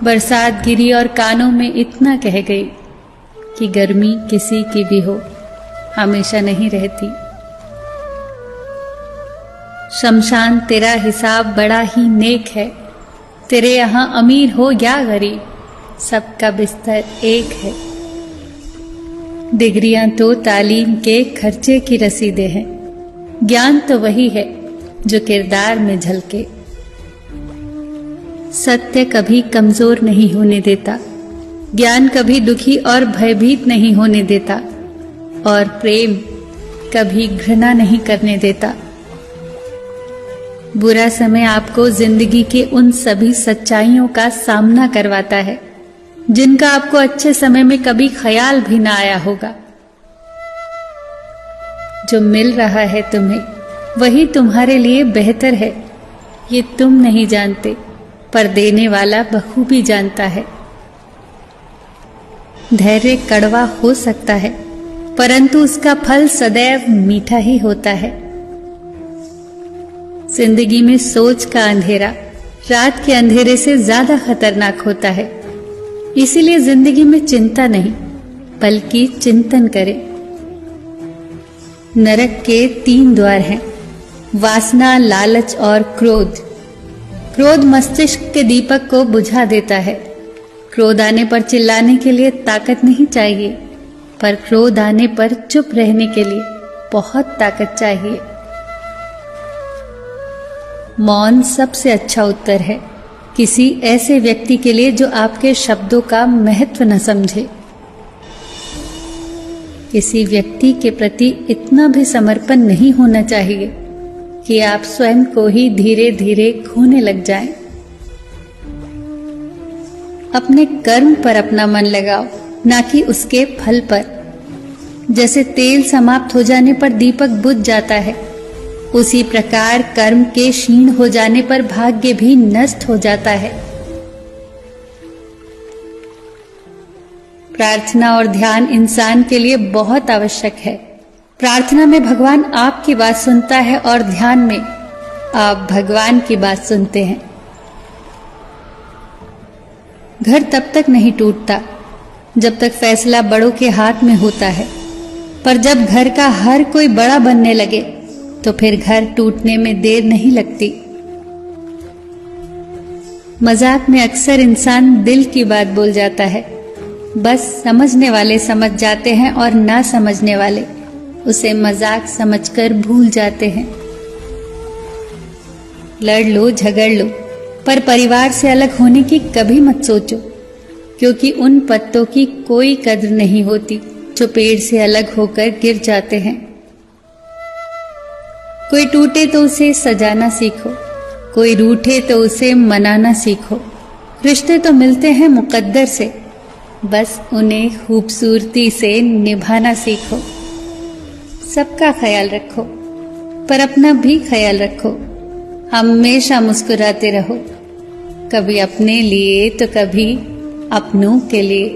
बरसात गिरी और कानों में इतना कह गई कि गर्मी किसी की भी हो, हमेशा नहीं रहती। शमशान तेरा हिसाब बड़ा ही नेक है, तेरे यहां अमीर हो या गरीब, सबका बिस्तर एक है। डिग्रियां तो तालीम के खर्चे की रसीदें हैं, ज्ञान तो वही है जो किरदार में झलके। सत्य कभी कमजोर नहीं होने देता, ज्ञान कभी दुखी और भयभीत नहीं होने देता, और प्रेम कभी घृणा नहीं करने देता। बुरा समय आपको जिंदगी के उन सभी सच्चाइयों का सामना करवाता है जिनका आपको अच्छे समय में कभी ख्याल भी ना आया होगा। जो मिल रहा है तुम्हें वही तुम्हारे लिए बेहतर है, ये तुम नहीं जानते, पर देने वाला बखूबी जानता है। धैर्य कड़वा हो सकता है, परंतु उसका फल सदैव मीठा ही होता है। जिंदगी में सोच का अंधेरा रात के अंधेरे से ज्यादा खतरनाक होता है, इसीलिए जिंदगी में चिंता नहीं बल्कि चिंतन करें। नरक के 3 द्वार हैं, वासना, लालच और क्रोध। क्रोध मस्तिष्क के दीपक को बुझा देता है। क्रोध आने पर चिल्लाने के लिए ताकत नहीं चाहिए, पर क्रोध आने पर चुप रहने के लिए बहुत ताकत चाहिए। मौन सबसे अच्छा उत्तर है किसी ऐसे व्यक्ति के लिए जो आपके शब्दों का महत्व न समझे। किसी व्यक्ति के प्रति इतना भी समर्पण नहीं होना चाहिए कि आप स्वयं को ही धीरे धीरे खोने लग जाएं। अपने कर्म पर अपना मन लगाओ, ना कि उसके फल पर। जैसे तेल समाप्त हो जाने पर दीपक बुझ जाता है, उसी प्रकार कर्म के क्षीण हो जाने पर भाग्य भी नष्ट हो जाता है। प्रार्थना और ध्यान इंसान के लिए बहुत आवश्यक है। प्रार्थना में भगवान आपकी बात सुनता है और ध्यान में आप भगवान की बात सुनते हैं। घर तब तक नहीं टूटता जब तक फैसला बड़ों के हाथ में होता है, पर जब घर का हर कोई बड़ा बनने लगे तो फिर घर टूटने में देर नहीं लगती। मजाक में अक्सर इंसान दिल की बात बोल जाता है, बस समझने वाले समझ जाते हैं और ना समझने वाले उसे मजाक समझकर भूल जाते हैं। लड़ लो, झगड़ लो, पर परिवार से अलग होने की कभी मत सोचो, क्योंकि उन पत्तों की कोई कद्र नहीं होती जो पेड़ से अलग होकर गिर जाते हैं। कोई टूटे तो उसे सजाना सीखो, कोई रूठे तो उसे मनाना सीखो। रिश्ते तो मिलते हैं मुकद्दर से, बस उन्हें खूबसूरती से निभाना सीखो। सबका ख्याल रखो, पर अपना भी ख्याल रखो। हमेशा मुस्कुराते रहो, कभी अपने लिए तो कभी अपनों के लिए।